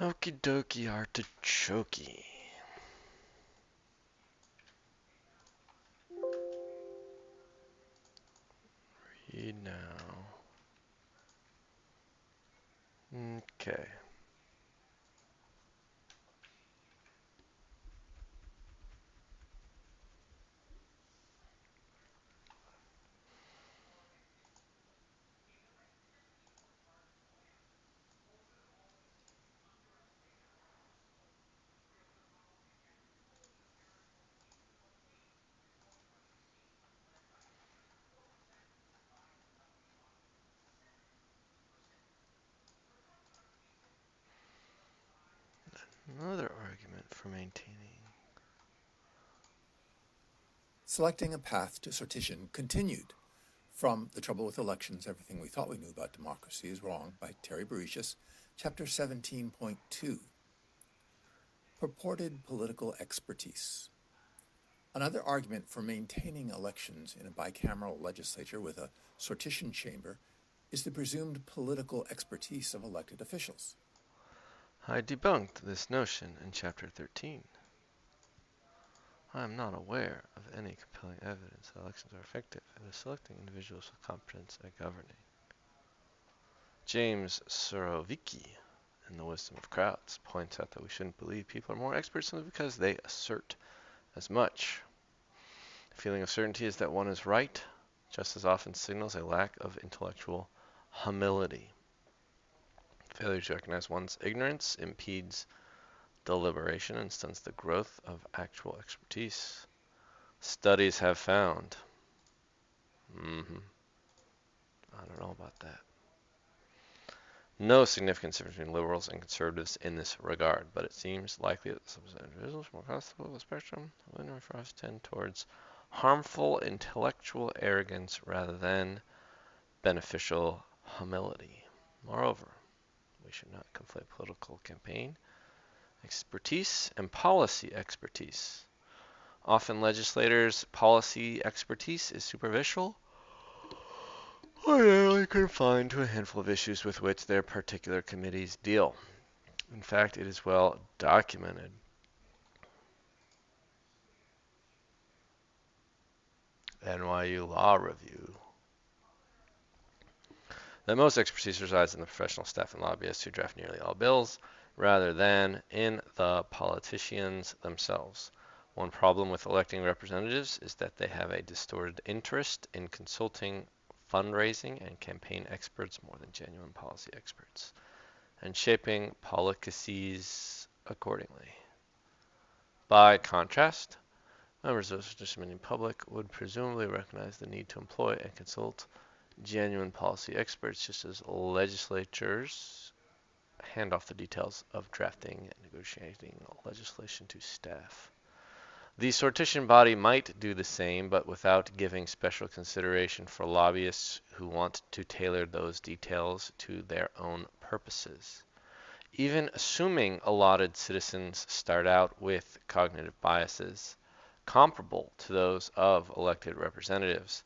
Okie dokie artichoke. Read now. Okay. Another argument for maintaining. Selecting a path to sortition continued from The Trouble with Elections, Everything We Thought We Knew About Democracy is Wrong by Terry Beretius, Chapter 17.2. Purported political expertise. Another argument for maintaining elections in a bicameral legislature with a sortition chamber is the presumed political expertise of elected officials. I debunked this notion in Chapter 13. I am not aware of any compelling evidence that elections are effective at selecting individuals with competence at governing. James Surovicki, in The Wisdom of Crowds, points out that we shouldn't believe people are more experts simply because they assert as much. The feeling of certainty is that one is right, just as often signals a lack of intellectual humility. Failure to recognize one's ignorance impedes deliberation and stunts the growth of actual expertise. Studies have found. I don't know about that. No significant difference between liberals and conservatives in this regard, but it seems likely that some individuals from across the political spectrum for us tend towards harmful intellectual arrogance rather than beneficial humility. Moreover, we should not conflate political campaign expertise and policy expertise. Often legislators' policy expertise is superficial or narrowly confined to a handful of issues with which their particular committees deal. In fact, it is well documented NYU Law Review that most expertise resides in the professional staff and lobbyists who draft nearly all bills, rather than in the politicians themselves. One problem with electing representatives is that they have a distorted interest in consulting fundraising and campaign experts more than genuine policy experts, and shaping policies accordingly. By contrast, members of the participating public would presumably recognize the need to employ and consult genuine policy experts, just as legislatures hand off the details of drafting and negotiating legislation to staff. The sortition body might do the same, but without giving special consideration for lobbyists who want to tailor those details to their own purposes. Even assuming allotted citizens start out with cognitive biases comparable to those of elected representatives,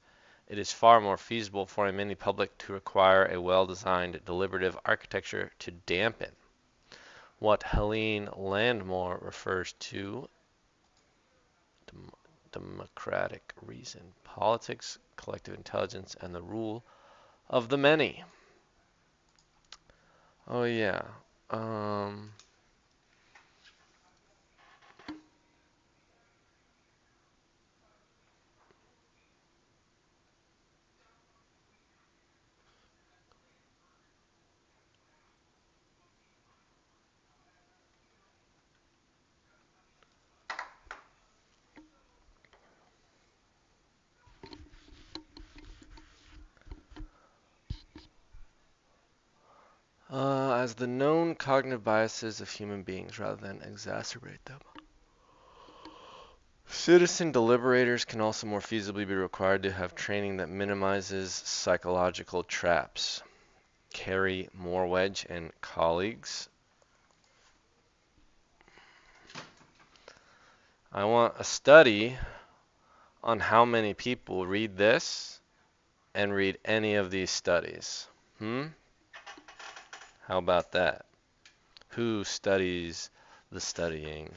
it is far more feasible for a mini public to require a well-designed deliberative architecture to dampen what Helene Landmore refers to democratic reason, politics, collective intelligence, and the rule of the many. Oh yeah. Um, as the known cognitive biases of human beings rather than exacerbate them. Citizen deliberators can also more feasibly be required to have training that minimizes psychological traps. Carrie Morwedge and colleagues. I want a study on how many people read this and read any of these studies. How about that? Who studies the studying?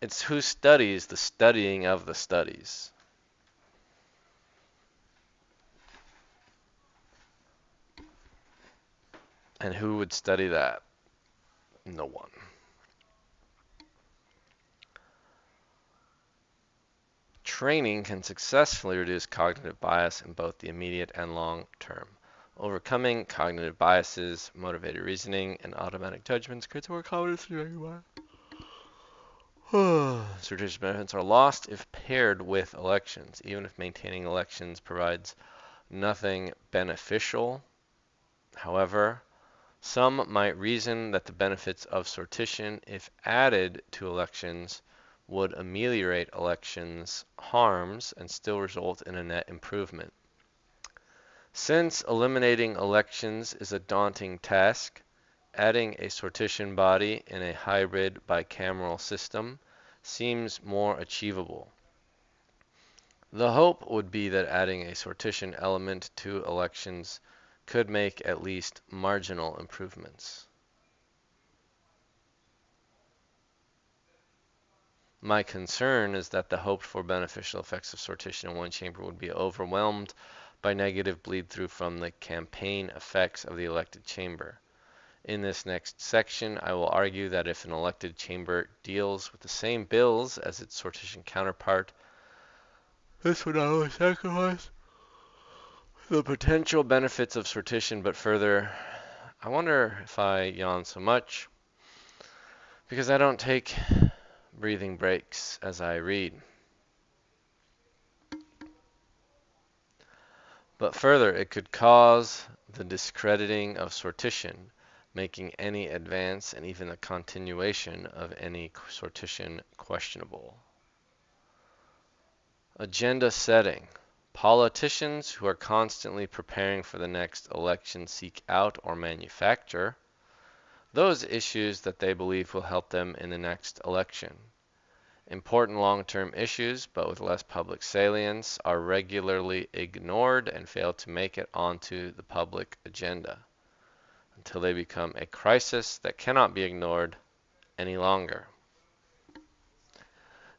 It's who studies the studying of the studies. And who would study that? No one. Training can successfully reduce cognitive bias in both the immediate and long term. Overcoming cognitive biases, motivated reasoning, and automatic judgments creates a more confident environment. Strategic benefits are lost if paired with elections, even if maintaining elections provides nothing beneficial. However, some might reason that the benefits of sortition, if added to elections, would ameliorate elections' harms and still result in a net improvement. Since eliminating elections is a daunting task, adding a sortition body in a hybrid bicameral system seems more achievable. The hope would be that adding a sortition element to elections could make at least marginal improvements. My concern is that the hoped for beneficial effects of sortition in one chamber would be overwhelmed by negative bleed through from the campaign effects of the elected chamber. In this next section, I will argue that if an elected chamber deals with the same bills as its sortition counterpart, this would not only sacrifice the potential benefits of sortition, but further, I wonder if I yawn so much because I don't take breathing breaks as I read. But further, it could cause the discrediting of sortition, making any advance and even the continuation of any sortition questionable. Agenda setting. Politicians who are constantly preparing for the next election seek out or manufacture those issues that they believe will help them in the next election. Important long-term issues, but with less public salience, are regularly ignored and fail to make it onto the public agenda until they become a crisis that cannot be ignored any longer.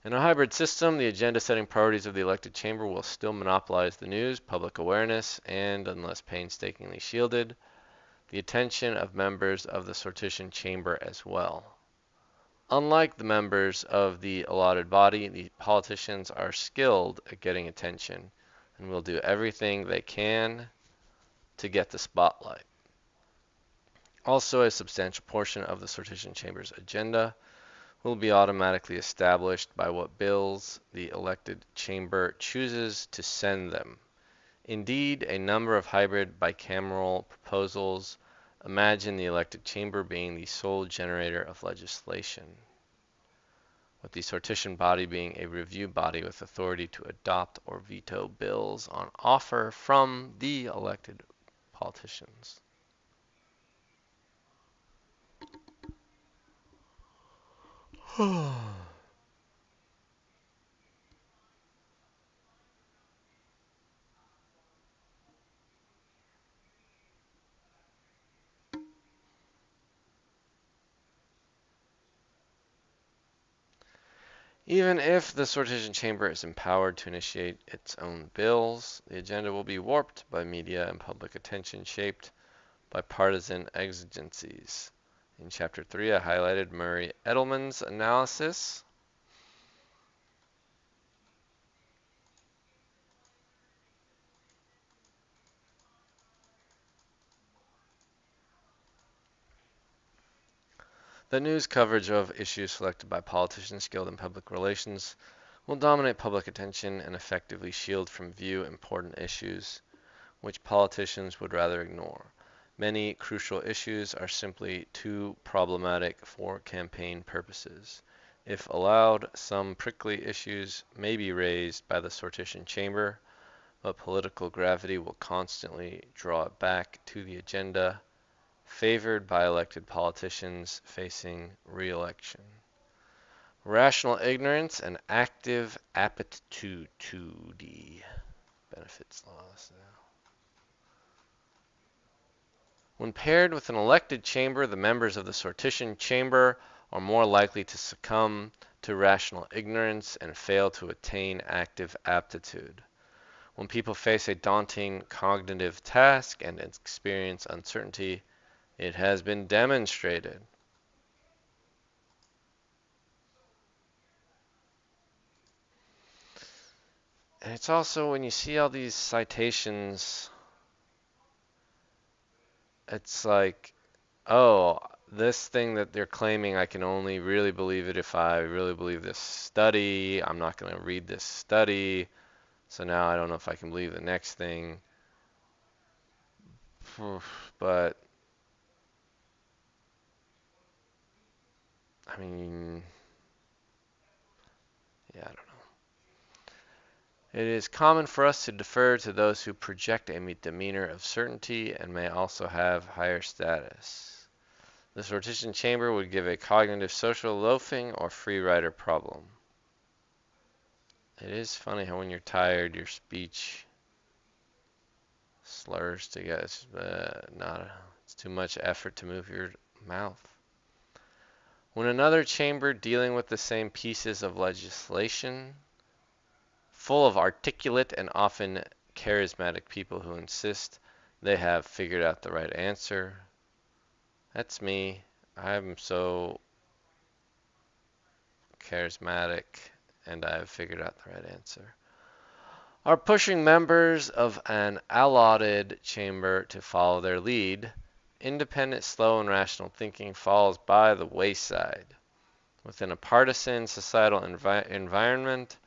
In a hybrid system, the agenda-setting priorities of the elected chamber will still monopolize the news, public awareness, and, unless painstakingly shielded, the attention of members of the sortition chamber as well. Unlike the members of the allotted body, the politicians are skilled at getting attention and will do everything they can to get the spotlight. Also, a substantial portion of the sortition chamber's agenda will be automatically established by what bills the elected chamber chooses to send them. Indeed, a number of hybrid bicameral proposals imagine the elected chamber being the sole generator of legislation, with the sortition body being a review body with authority to adopt or veto bills on offer from the elected politicians. Even if the sortition chamber is empowered to initiate its own bills, the agenda will be warped by media and public attention, shaped by partisan exigencies. In Chapter 3, I highlighted Murray Edelman's analysis. The news coverage of issues selected by politicians skilled in public relations will dominate public attention and effectively shield from view important issues which politicians would rather ignore. Many crucial issues are simply too problematic for campaign purposes. If allowed, some prickly issues may be raised by the sortition chamber, but political gravity will constantly draw it back to the agenda, favored by elected politicians facing re-election. Rational ignorance and active aptitude benefits laws. When paired with an elected chamber, the members of the sortition chamber are more likely to succumb to rational ignorance and fail to attain active aptitude. When people face a daunting cognitive task and experience uncertainty, it has been demonstrated. And it's also when you see all these citations, it's like, oh, this thing that they're claiming, I can only really believe it if I really believe this study. I'm not going to read this study. So now I don't know if I can believe the next thing. But, I mean, yeah, I don't know. It is common for us to defer to those who project a demeanor of certainty and may also have higher status. The sortition chamber would give a cognitive social loafing or free rider problem. It is funny how when you're tired, your speech slurs together. It's not. It's too much effort to move your mouth. When another chamber dealing with the same pieces of legislation, full of articulate and often charismatic people who insist they have figured out the right answer. That's me. I'm so charismatic and I've figured out the right answer. Are pushing members of an allotted chamber to follow their lead. Independent, slow, and rational thinking falls by the wayside. Within a partisan societal environment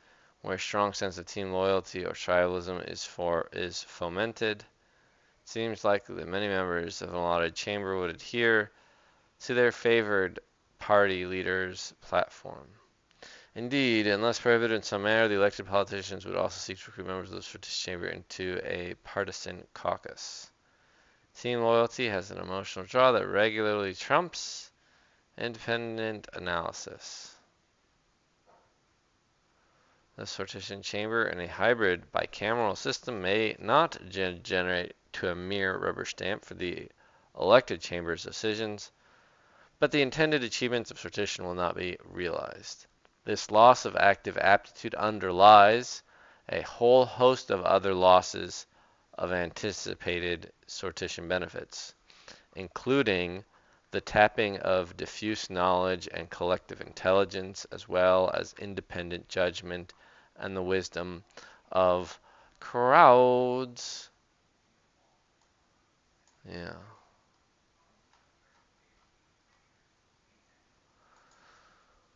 where a strong sense of team loyalty or tribalism is fomented, it seems likely that many members of an allotted chamber would adhere to their favored party leader's platform. Indeed, unless prohibited in some manner, the elected politicians would also seek to recruit members of the sortition chamber into a partisan caucus. Team loyalty has an emotional draw that regularly trumps independent analysis. The sortition chamber in a hybrid bicameral system may not generate to a mere rubber stamp for the elected chamber's decisions, but the intended achievements of sortition will not be realized. This loss of active aptitude underlies a whole host of other losses of anticipated sortition benefits, including the tapping of diffuse knowledge and collective intelligence, as well as independent judgment and the wisdom of crowds. Yeah.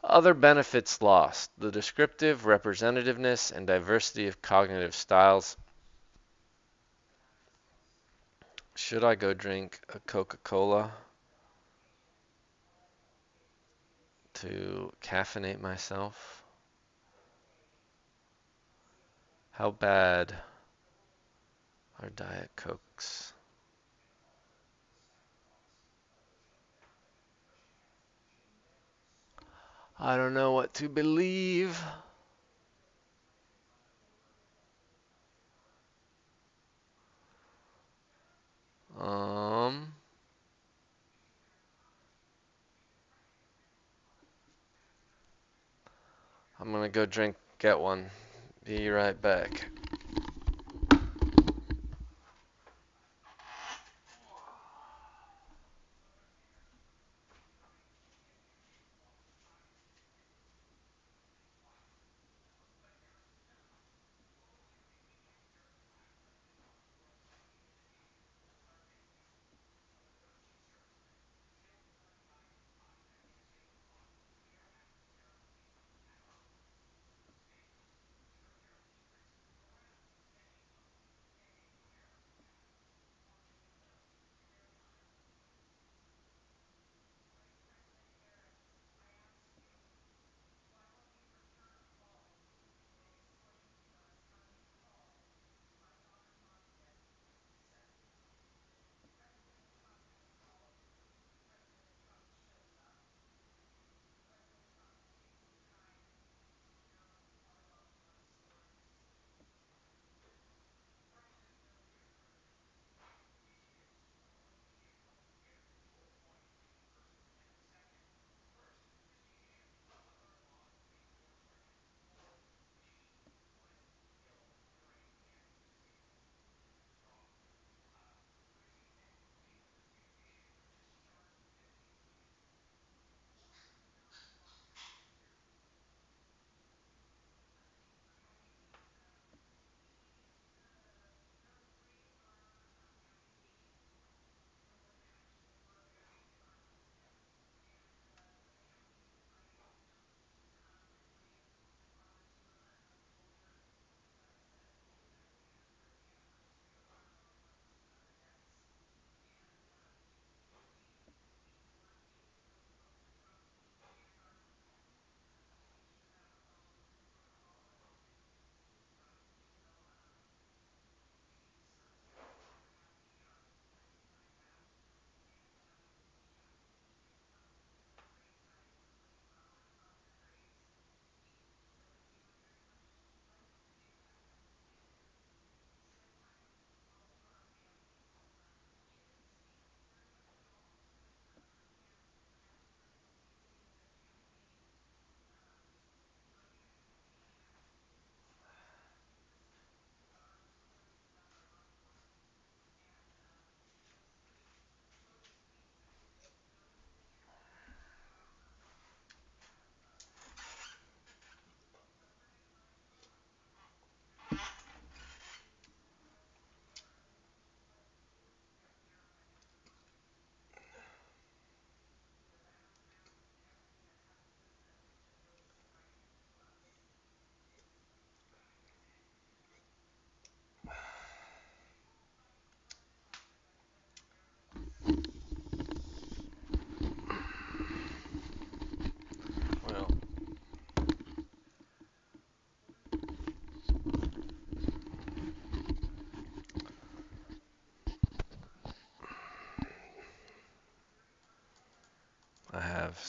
Other benefits lost: the descriptive representativeness and diversity of cognitive styles. Should I go drink a Coca-Cola to caffeinate myself? How bad are Diet Cokes? I don't know what to believe. Um, I'm gonna go get one. Be right back.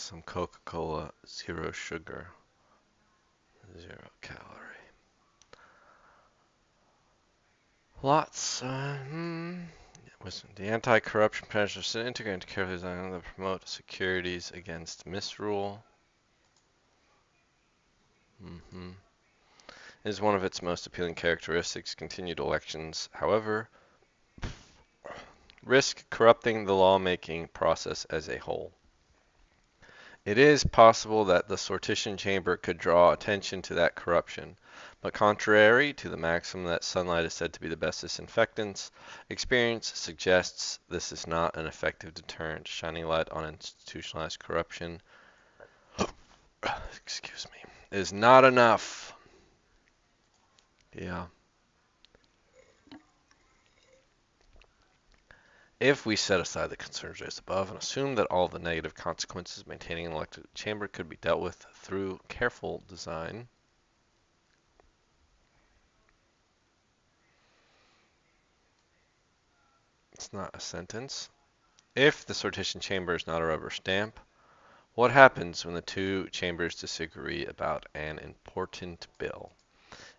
some Coca-Cola, zero sugar, zero calorie. Lots. Was the anti-corruption measures integrated carefully designed to promote securities against misrule. Mm-hmm. Is one of its most appealing characteristics. Continued elections, however, risk corrupting the lawmaking process as a whole. It is possible that the sortition chamber could draw attention to that corruption, but contrary to the maxim that sunlight is said to be the best disinfectant, experience suggests this is not an effective deterrent. Shining light on institutionalized corruption, excuse me, is not enough. Yeah. If we set aside the concerns raised above and assume that all the negative consequences of maintaining an elected chamber could be dealt with through careful design, it's not a sentence. If the sortition chamber is not a rubber stamp, what happens when the two chambers disagree about an important bill?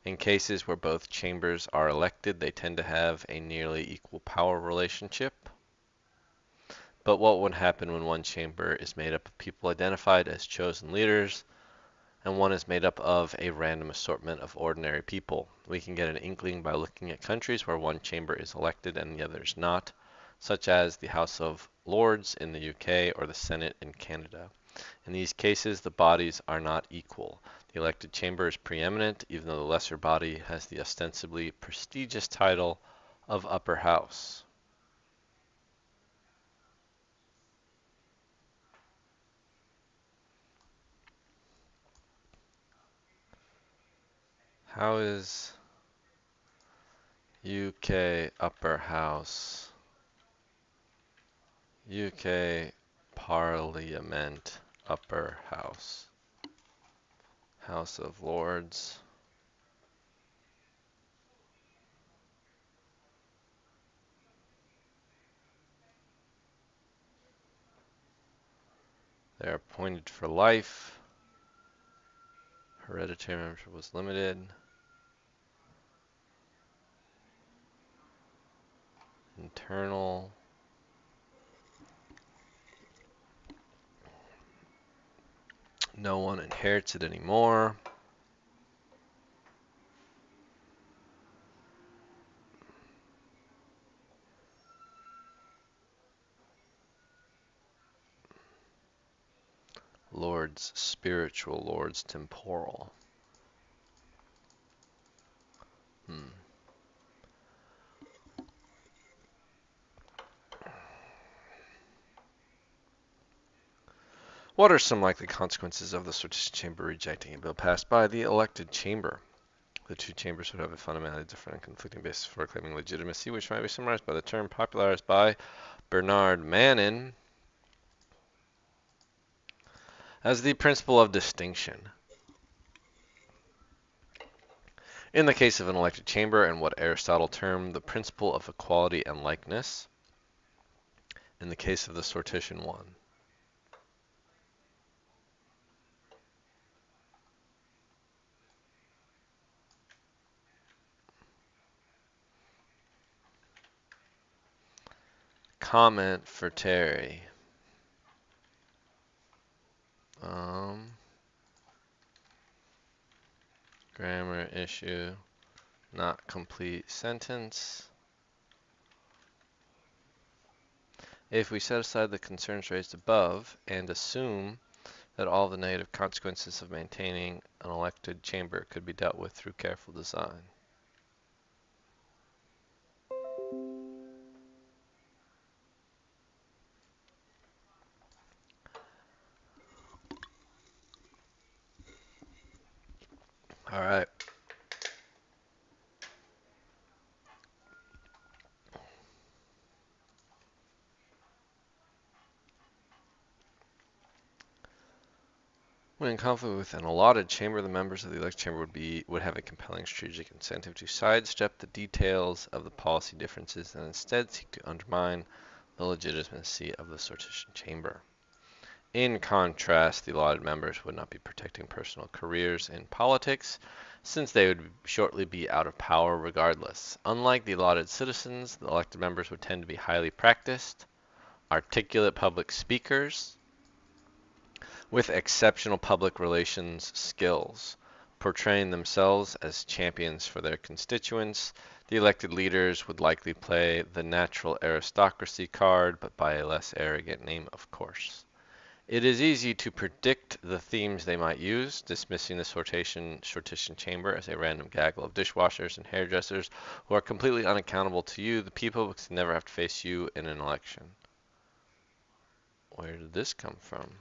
In cases where both chambers are elected, they tend to have a nearly equal power relationship. But what would happen when one chamber is made up of people identified as chosen leaders and one is made up of a random assortment of ordinary people? We can get an inkling by looking at countries where one chamber is elected and the other is not, such as the House of Lords in the UK or the Senate in Canada. In these cases, the bodies are not equal. The elected chamber is preeminent, even though the lesser body has the ostensibly prestigious title of upper house. How is UK upper house? UK Parliament upper house. House of Lords. They're appointed for life. Hereditary membership was limited. Internal. No one inherits it anymore. Lords spiritual, lords temporal. Hmm. What are some likely consequences of the sortition chamber rejecting a bill passed by the elected chamber? The two chambers would have a fundamentally different and conflicting basis for claiming legitimacy, which might be summarized by the term popularized by Bernard Manin as the principle of distinction. In the case of an elected chamber, and what Aristotle termed the principle of equality and likeness. In the case of the sortition one. Comment for Terry. Grammar issue, not complete sentence. If we set aside the concerns raised above and assume that all the negative consequences of maintaining an elected chamber could be dealt with through careful design. All right. When in conflict with an allotted chamber, the members of the elected chamber would have a compelling strategic incentive to sidestep the details of the policy differences and instead seek to undermine the legitimacy of the sortition chamber. In contrast, the allotted members would not be protecting personal careers in politics, since they would shortly be out of power regardless. Unlike the allotted citizens, the elected members would tend to be highly practiced, articulate public speakers with exceptional public relations skills, portraying themselves as champions for their constituents. The elected leaders would likely play the natural aristocracy card, but by a less arrogant name, of course. It is easy to predict the themes they might use, dismissing the sortition chamber as a random gaggle of dishwashers and hairdressers who are completely unaccountable to you, the people, because they never have to face you in an election. Where did this come from?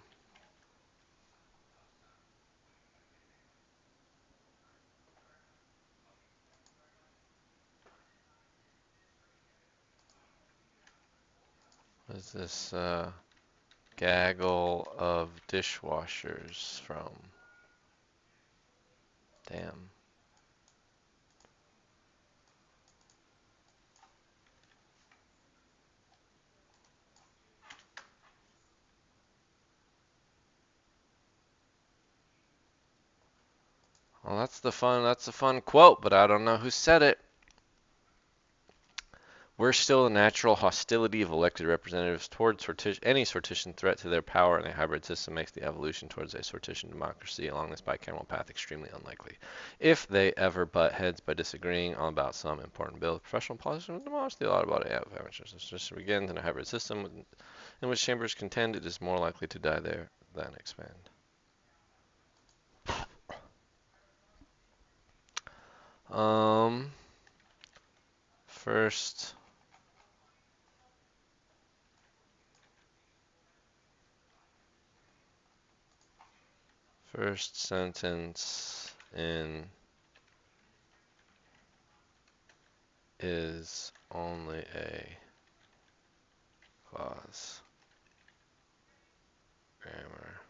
What is this gaggle of dishwashers from? Damn. Well, that's a fun quote, but I don't know who said it. We're still the natural hostility of elected representatives towards any sortition threat to their power, and a hybrid system makes the evolution towards a sortition democracy along this bicameral path extremely unlikely. If they ever butt heads by disagreeing about some important bill, professional politicians will demolish the allotted body of amateurs. Sortition begins in a hybrid system in which chambers contend. It is more likely to die there than expand. Um, first First sentence in is only a clause. Grammar.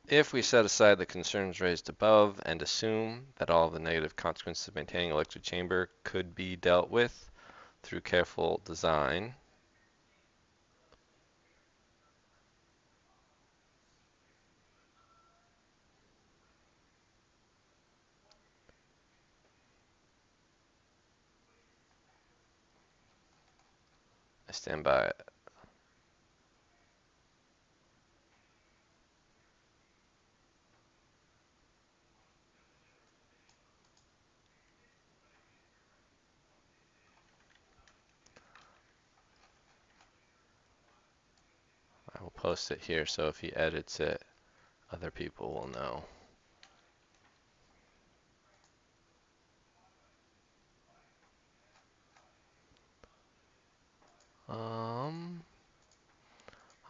If we set aside the concerns raised above and assume that all of the negative consequences of maintaining elected chamber could be dealt with through careful design, I stand by it. I will post it here so if he edits it, other people will know.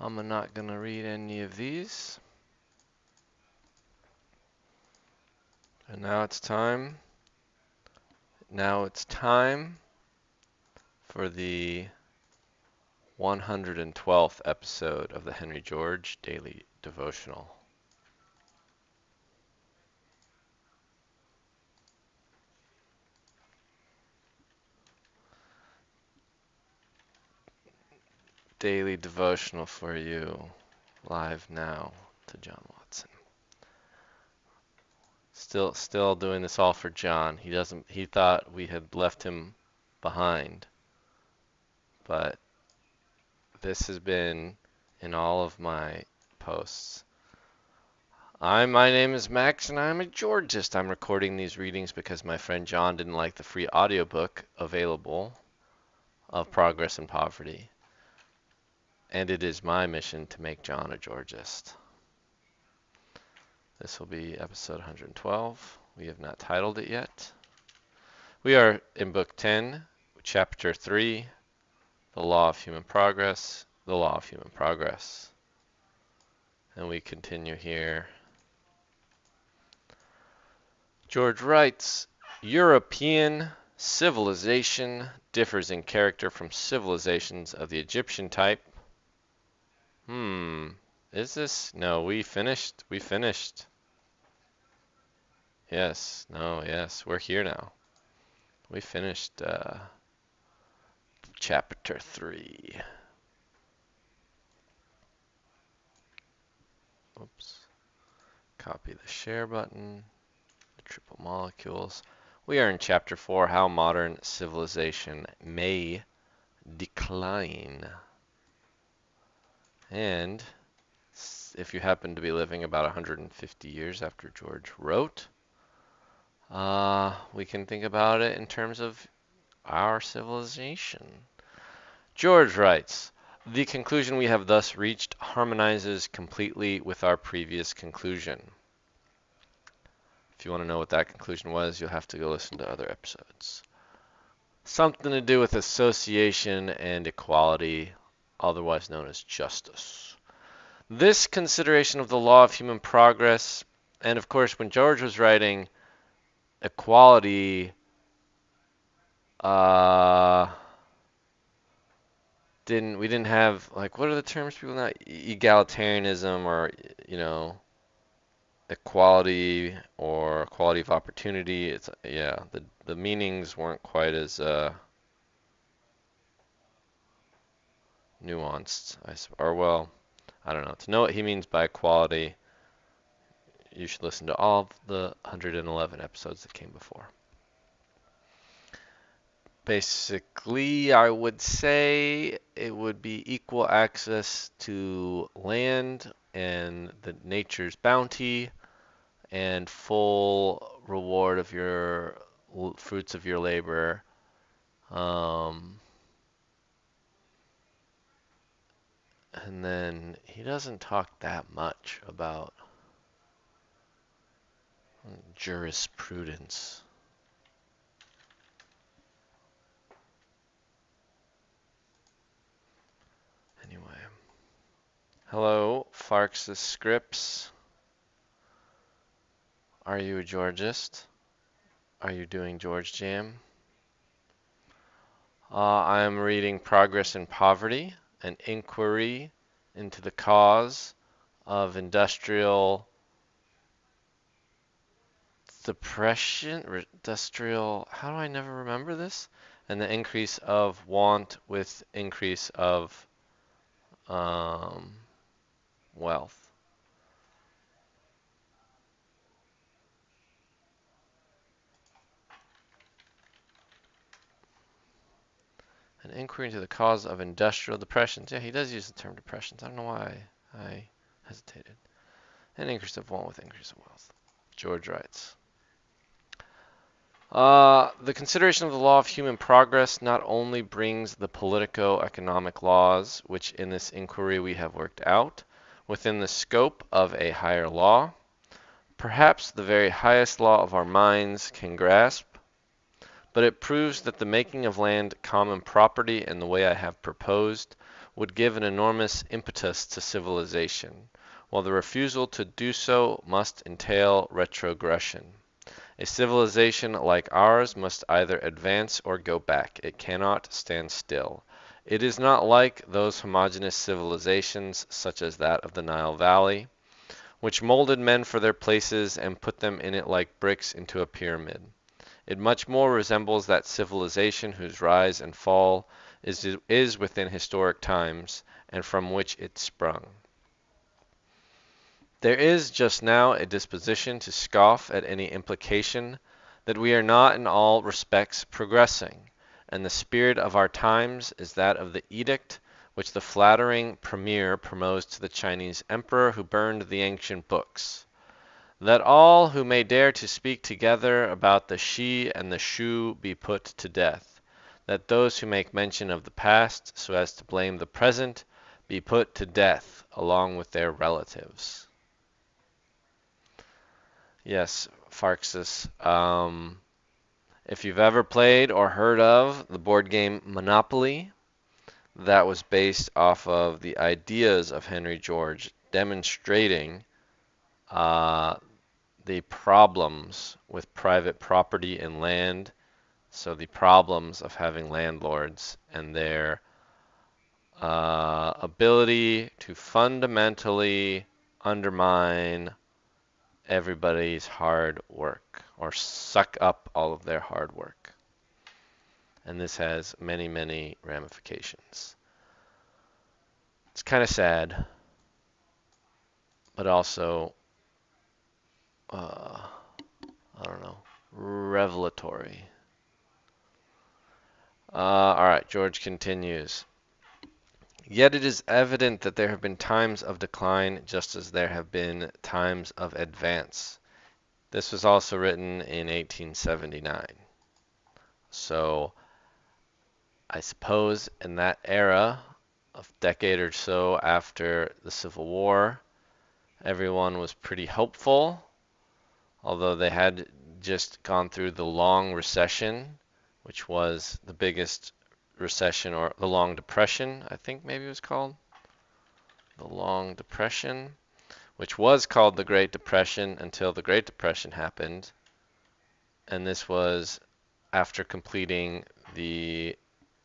I'm not gonna read any of these. And now it's time. Now it's time for the 112th episode of the Henry George Daily Devotional. Daily Devotional for you, live now to John Watson. Still doing this all for John. He thought we had left him behind, but this has been in all of my posts. My name is Max and I'm a Georgist. I'm recording these readings because my friend John didn't like the free audiobook available of Progress and Poverty. And it is my mission to make John a Georgist. This will be episode 112. We have not titled it yet. We are in Book 10, Chapter 3, The Law of Human Progress, The Law of Human Progress. And we continue here. George writes, European civilization differs in character from civilizations of the Egyptian type. Hmm. Is this? No, we finished. We finished. Yes. No, yes. We're here now. We finished chapter 3. Oops. Copy the share button. The triple molecules. We are in chapter 4, How Modern Civilization May Decline. And if you happen to be living about 150 years after George wrote, we can think about it in terms of our civilization. George writes, the conclusion we have thus reached harmonizes completely with our previous conclusion. If you want to know what that conclusion was, you'll have to go listen to other episodes. Something to do with association and equality, otherwise known as justice. This consideration of the law of human progress, and of course, when George was writing, equality uh, we didn't have, like, what are the terms people now? Egalitarianism, or you know, equality or equality of opportunity. It's, yeah, the meanings weren't quite as nuanced, or well, I don't know. To know what he means by equality, you should listen to all of the 111 episodes that came before. Basically, I would say it would be equal access to land and the nature's bounty, and full reward of your fruits of your labor. Um, and then he doesn't talk that much about jurisprudence. Anyway, hello, Farks' Scripts. Are you a Georgist? Are you doing George Jam? I am reading Progress in Poverty, an inquiry into the cause of industrial how do I never remember this? And the increase of want with increase of um, wealth. An inquiry into the cause of industrial depressions. Yeah, he does use the term depressions. I don't know why I hesitated. An increase of want with increase of wealth. George writes. The consideration of the law of human progress not only brings the politico-economic laws, which in this inquiry we have worked out, within the scope of a higher law, perhaps the very highest law of our minds can grasp, but it proves that the making of land common property in the way I have proposed would give an enormous impetus to civilization, while the refusal to do so must entail retrogression. A civilization like ours must either advance or go back. It cannot stand still. It is not like those homogeneous civilizations, such as that of the Nile Valley, which molded men for their places and put them in it like bricks into a pyramid. It much more resembles that civilization whose rise and fall is within historic times, and from which it sprung. There is just now a disposition to scoff at any implication that we are not in all respects progressing, and the spirit of our times is that of the edict which the flattering premier proposed to the Chinese emperor who burned the ancient books. Let all who may dare to speak together about the Shi and the Shu be put to death. Let those who make mention of the past so as to blame the present be put to death along with their relatives. Yes, Farxus. If you've ever played or heard of the board game Monopoly, that was based off of the ideas of Henry George, demonstrating uh, the problems with private property and land, so the problems of having landlords and their ability to fundamentally undermine everybody's hard work or suck up all of their hard work. And this has many, many ramifications. It's kind of sad, but also, I don't know, revelatory. All right, George continues. Yet it is evident that there have been times of decline just as there have been times of advance. This was also written in 1879. So I suppose in that era, a decade or so after the Civil War, everyone was pretty hopeful, although they had just gone through the long recession, which was the biggest recession, or the Long Depression, I think maybe it was called. The Long Depression, which was called the Great Depression until the Great Depression happened. And this was after completing the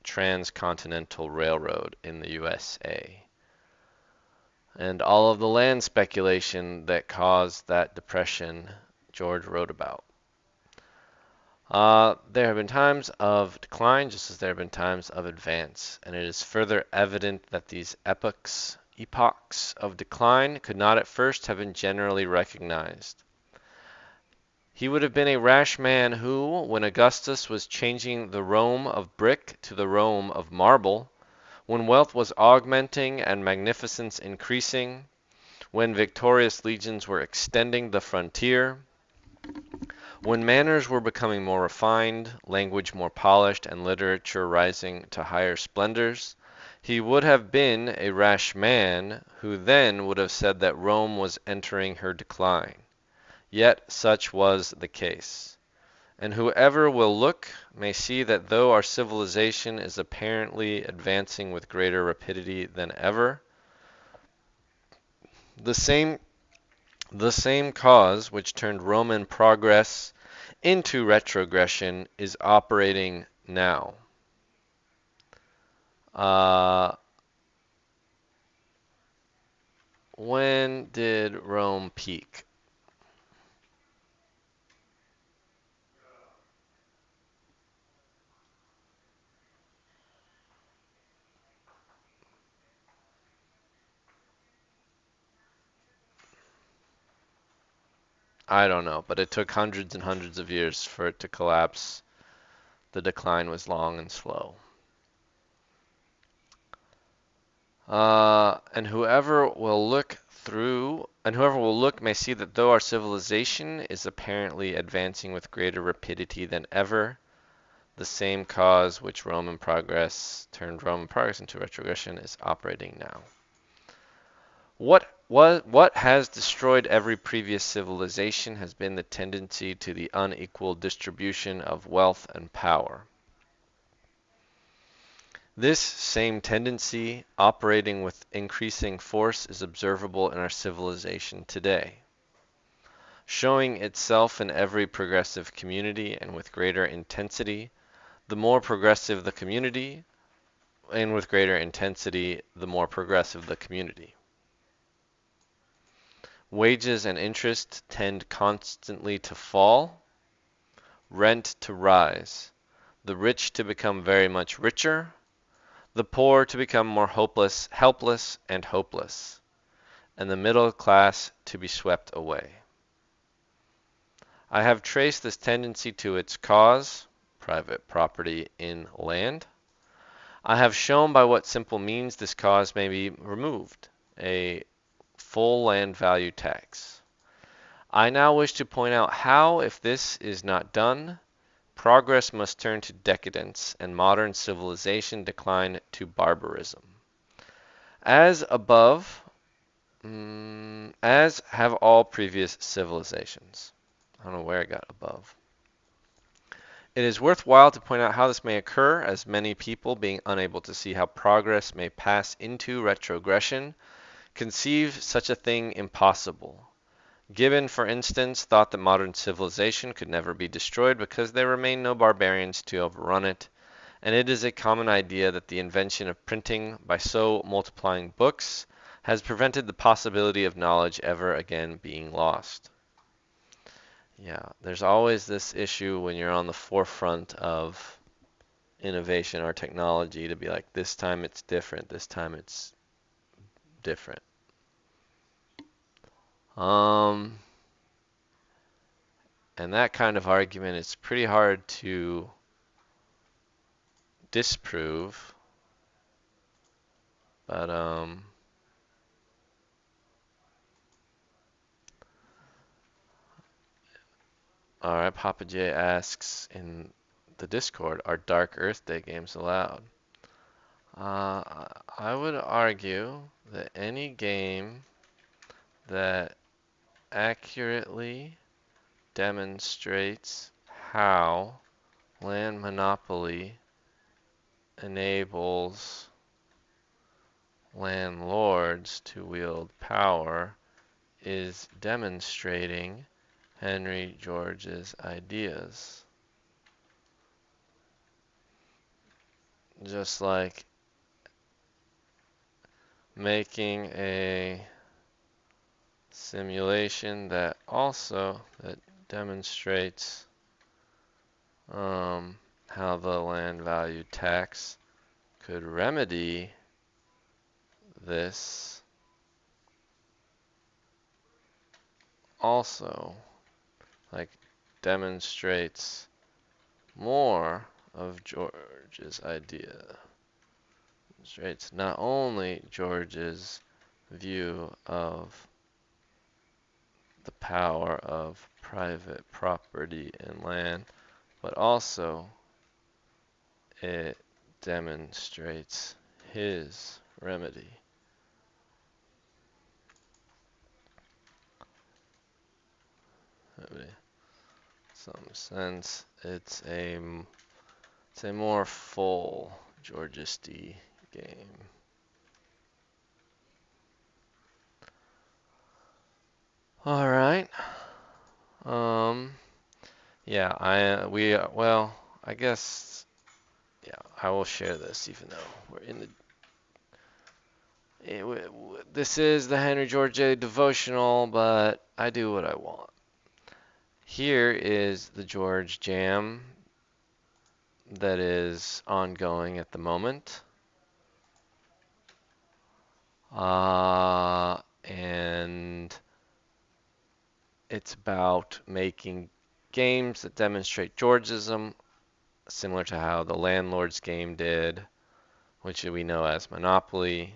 Transcontinental Railroad in the USA. And all of the land speculation that caused that depression, George wrote about. There have been times of decline just as there have been times of advance, and it is further evident that these epochs of decline could not at first have been generally recognized. He would have been a rash man who, when Augustus was changing the Rome of brick to the Rome of marble, when wealth was augmenting and magnificence increasing, when victorious legions were extending the frontier, when manners were becoming more refined, language more polished, and literature rising to higher splendors, he would have been a rash man who then would have said that Rome was entering her decline. Yet such was the case. And whoever will look may see that though our civilization is apparently advancing with greater rapidity than ever, the same cause which turned Roman progress into retrogression is operating now. Uh, when did Rome peak? I don't know, but it took hundreds and hundreds of years for it to collapse. The decline was long and slow. And whoever will look may see that though our civilization is apparently advancing with greater rapidity than ever, the same cause which Roman progress turned Roman progress into retrogression is operating now. What has destroyed every previous civilization has been the tendency to the unequal distribution of wealth and power. This same tendency, operating with increasing force, is observable in our civilization today, showing itself in every progressive community and with greater intensity. The more progressive the community, and with greater intensity, the more progressive the community. Wages and interest tend constantly to fall, rent to rise, the rich to become very much richer, the poor to become more helpless, and hopeless, and the middle class to be swept away. I have traced this tendency to its cause, private property in land. I have shown by what simple means this cause may be removed, a full land value tax. I now wish to point out how, if this is not done, progress must turn to decadence and modern civilization decline to barbarism. As above, as have all previous civilizations. I don't know where I got above. It is worthwhile to point out how this may occur, as many people, being unable to see how progress may pass into retrogression, conceive such a thing impossible. Gibbon, for instance, thought that modern civilization could never be destroyed because there remain no barbarians to overrun it, and it is a common idea that the invention of printing, by so multiplying books, has prevented the possibility of knowledge ever again being lost. Yeah, there's always this issue when you're on the forefront of innovation or technology to be like, this time it's different, this time it's different. Um, and that kind of argument is pretty hard to disprove, but all right, Papa J asks in the Discord, are Dark Earth Day games allowed? I would argue that any game that accurately demonstrates how land monopoly enables landlords to wield power is demonstrating Henry George's ideas. Just like making a simulation that demonstrates how the land value tax could remedy this also, like, demonstrates more of George's idea. Demonstrates not only George's view of the power of private property and land, but also it demonstrates his remedy. In some sense, it's a more full Georgisty game. All right. Um. Yeah. Well. I guess. Yeah. I will share this, even though we're in the. This is the Henry George J devotional, but I do what I want. Here is the George Jam that is ongoing at the moment. And it's about making games that demonstrate Georgism, similar to how the Landlords game did, which we know as Monopoly.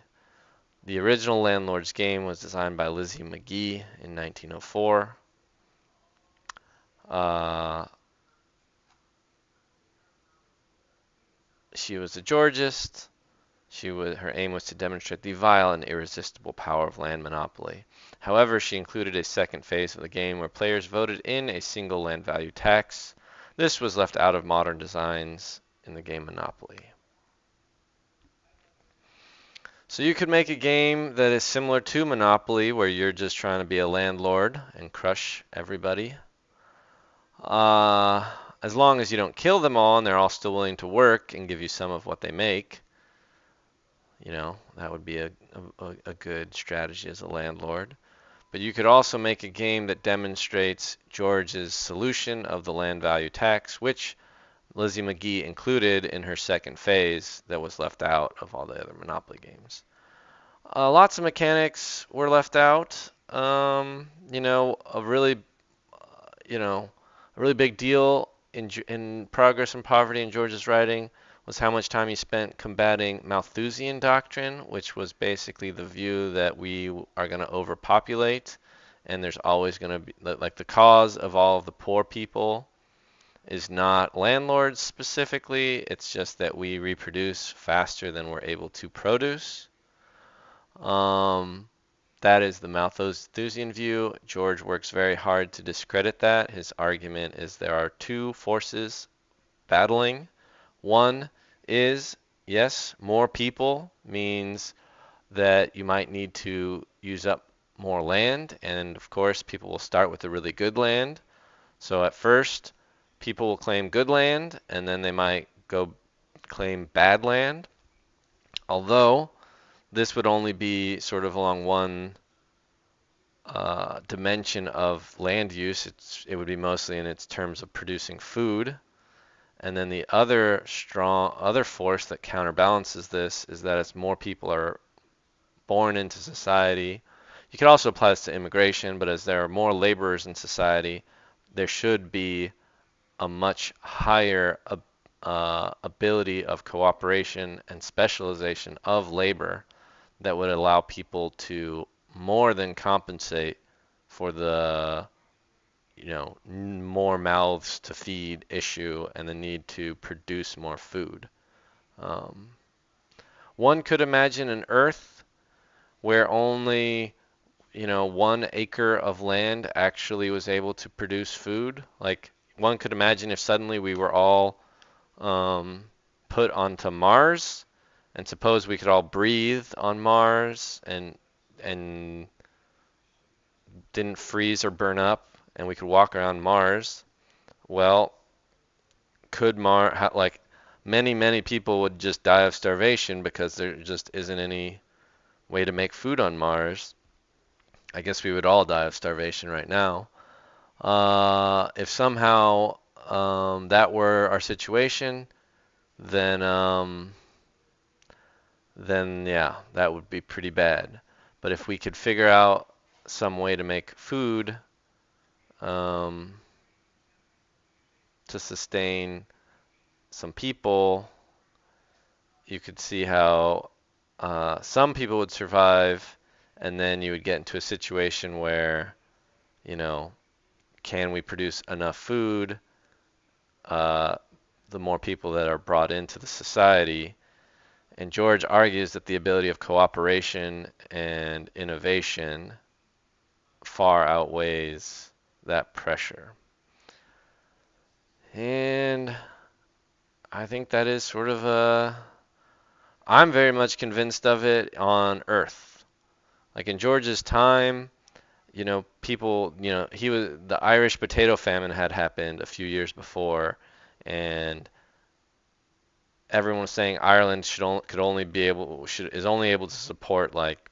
The original Landlords game was designed by Lizzie McGee in 1904. She was a Georgist. Her aim was to demonstrate the vile and irresistible power of land monopoly. However, she included a second phase of the game where players voted in a single land value tax. This was left out of modern designs in the game Monopoly. So you could make a game that is similar to Monopoly, where you're just trying to be a landlord and crush everybody. As long as you don't kill them all and they're all still willing to work and give you some of what they make. That would be a good strategy as a landlord. But you could also make a game that demonstrates George's solution of the land value tax, which Lizzie McGee included in her second phase that was left out of all the other Monopoly games. Lots of mechanics were left out. A really, a really big deal in Progress and Poverty in George's writing was how much time he spent combating Malthusian doctrine, which was basically the view that we are going to overpopulate, and there's always going to be, like, the cause of all of the poor people is not landlords specifically, it's just that we reproduce faster than we're able to produce. That is the Malthusian view. George works very hard to discredit that. His argument is there are two forces battling. One is, yes, more people means that you might need to use up more land, and of course, people will start with the really good land. So at first, people will claim good land, and then they might go claim bad land. Although this would only be sort of along one dimension of land use. It would be mostly in its terms of producing food. And then the other force that counterbalances this is that as more people are born into society, you could also apply this to immigration, but as there are more laborers in society, there should be a much higher ability of cooperation and specialization of labor that would allow people to more than compensate for the more mouths to feed issue and the need to produce more food. Um, One could imagine an Earth where only 1 acre of land actually was able to produce food. Like one could imagine if suddenly we were all um, put onto Mars, and suppose we could all breathe on Mars and didn't freeze or burn up, and we could walk around Mars. Well, could like many people would just die of starvation because there just isn't any way to make food on Mars. I guess we would all die of starvation right now. If somehow that were our situation, then yeah, that would be pretty bad. But if we could figure out some way to make food um, to sustain some people, you could see how some people would survive, and then you would get into a situation where, you know, can we produce enough food? Uh, the more people that are brought into the society. And George argues that the ability of cooperation and innovation far outweighs that pressure. And I think that is sort of I'm very much convinced of it on Earth. Like in George's time, people, the Irish potato famine had happened a few years before, and everyone was saying Ireland is only able to support like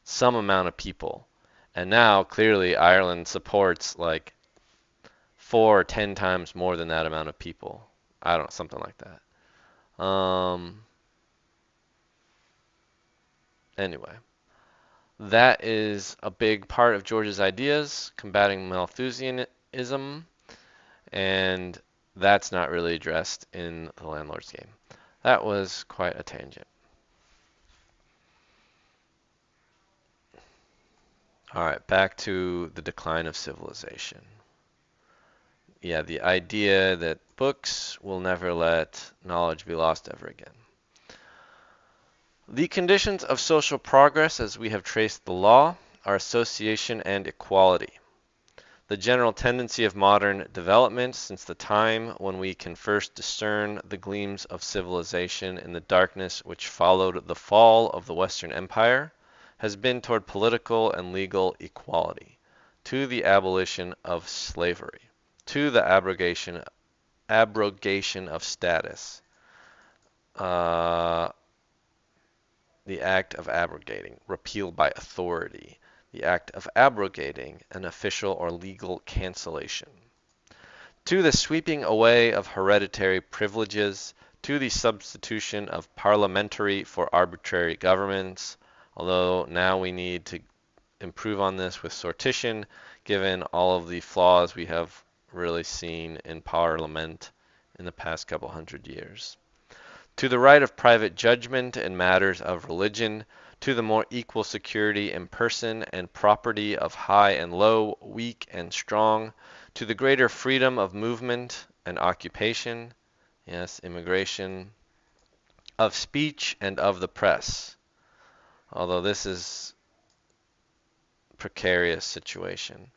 some amount of people. And now clearly Ireland supports like 4 or 10 times more than that amount of people. I don't know, something like that. Anyway, that is a big part of George's ideas, combating Malthusianism, and that's not really addressed in The Landlord's Game. That was quite a tangent. All right, back to the decline of civilization. Yeah, the idea that books will never let knowledge be lost ever again. The conditions of social progress, as we have traced the law, are association and equality. The general tendency of modern development since the time when we can first discern the gleams of civilization in the darkness which followed the fall of the Western Empire has been toward political and legal equality, to the abolition of slavery, to the abrogation of status, uh, the act of abrogating, repeal by authority, the act of abrogating an official or legal cancellation, to the sweeping away of hereditary privileges, to the substitution of parliamentary for arbitrary governments, although now we need to improve on this with sortition, given all of the flaws we have really seen in parliament in the past couple hundred years. To the right of private judgment in matters of religion, to the more equal security in person and property of high and low, weak and strong, to the greater freedom of movement and occupation, yes, immigration, of speech and of the press, although this is a precarious situation.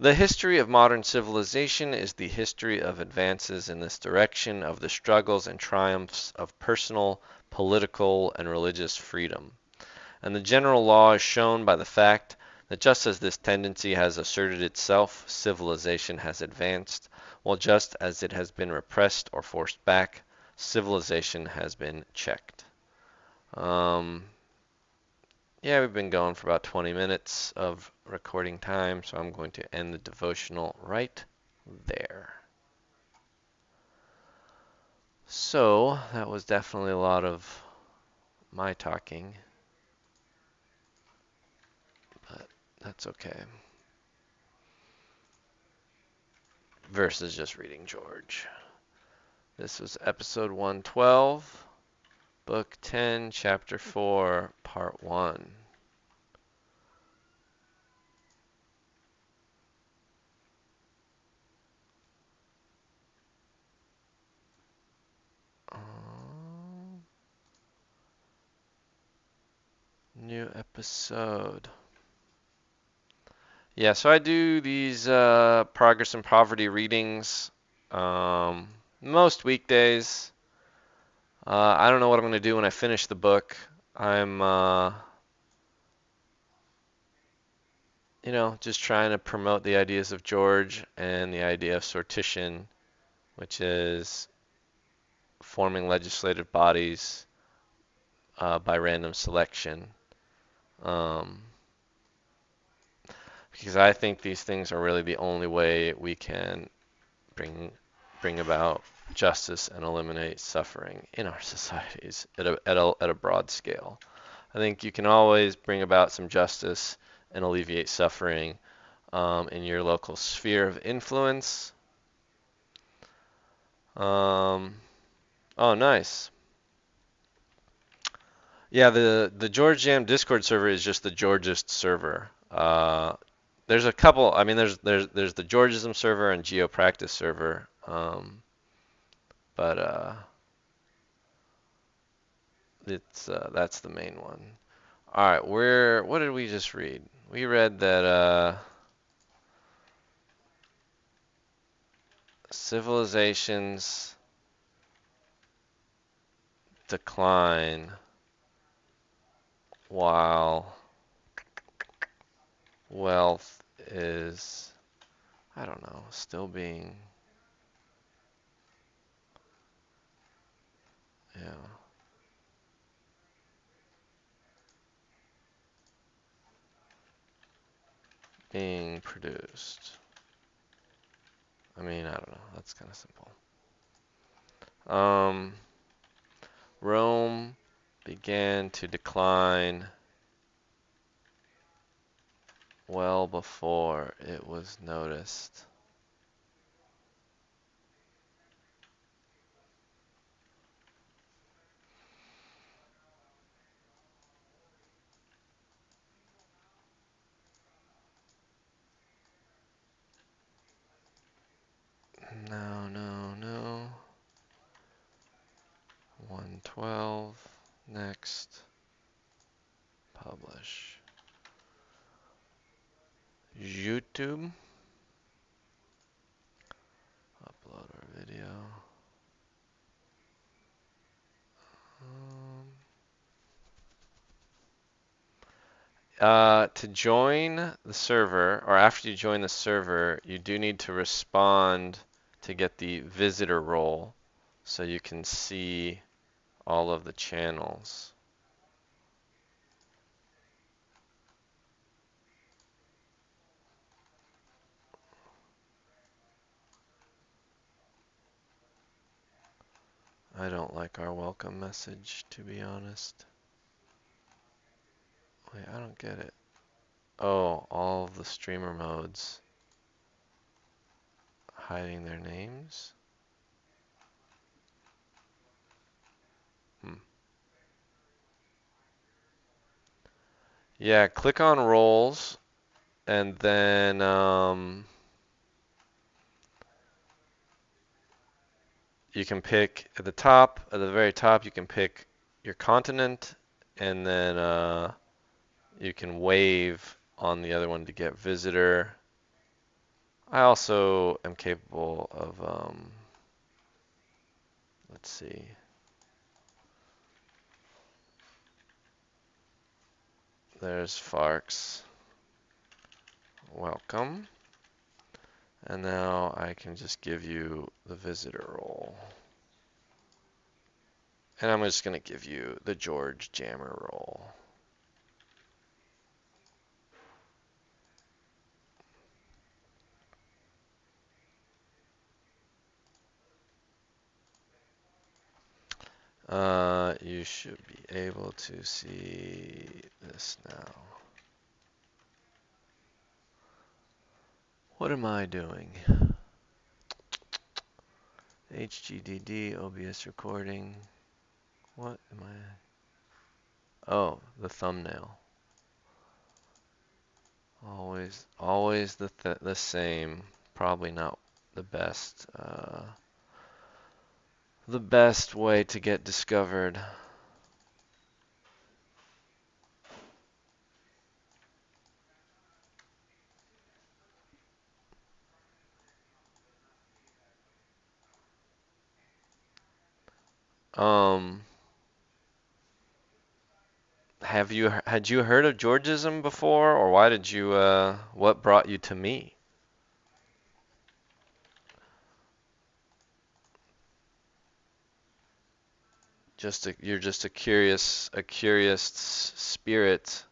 The history of modern civilization is the history of advances in this direction, of the struggles and triumphs of personal, political, and religious freedom. And the general law is shown by the fact that just as this tendency has asserted itself, civilization has advanced, while just as it has been repressed or forced back, civilization has been checked. Um, yeah, we've been going for about 20 minutes of recording time, so I'm going to end the devotional right there. So, that was definitely a lot of my talking, but that's okay. Versus just reading George. This was episode 112, book 10, chapter 4, part 1. New episode. Yeah, so I do these progress and poverty readings most weekdays. I don't know what I'm going to do when I finish the book. I'm, just trying to promote the ideas of George and the idea of sortition, which is forming legislative bodies by random selection. Um, because I think these things are really the only way we can bring bring about justice and eliminate suffering in our societies at a broad scale. I think you can always bring about some justice and alleviate suffering in your local sphere of influence. Um, oh, nice. Yeah, the George Jam Discord server is just the Georgist server. There's a couple. I mean, there's the Georgism server and GeoPractice server. But it's that's the main one. All right, what did we just read? We read that civilizations decline while wealth is, I don't know, still being, yeah, being produced. I mean, I don't know. That's kind of simple. Um, Rome began to decline well before it was noticed. No, no, no. 112. Next. Publish. YouTube. Upload our video. Um, to join the server, or after you join the server, you do need to respond to get the visitor role so you can see all of the channels. I don't like our welcome message, to be honest. Wait, I don't get it. Oh, all of the streamer modes hiding their names? Hmm. Yeah, click on roles and then you can pick at the top, at the very top, you can pick your continent and then you can wave on the other one to get visitor. I also am capable of, let's see, there's Farks. welcome. And now I can just give you the visitor role. And I'm just going to give you the George Jammer role. You should be able to see this now. What am I doing? HGDD, OBS recording. What am I? Oh, the thumbnail. Always the same. Probably not the best way to get discovered. Um, had you heard of Georgism before, or why did you what brought you to me? You're just a curious spirit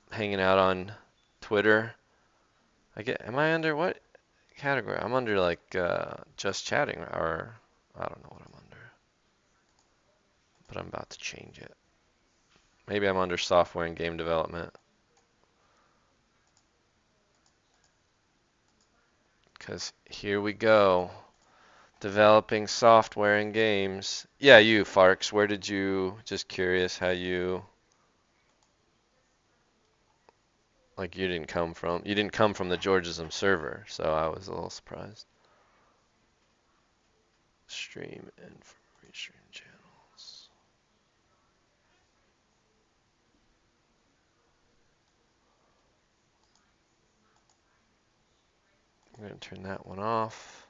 hanging out on Twitter. Am I under what category? I'm under like just chatting, or I don't know what I'm under, but I'm about to change it. Maybe I'm under software and game development. Because here we go. Developing software and games. Yeah, you, Farks. Where did you, just curious how you, like you didn't come from the Georgism server, so I was a little surprised. Stream and free stream channels. I'm going to turn that one off.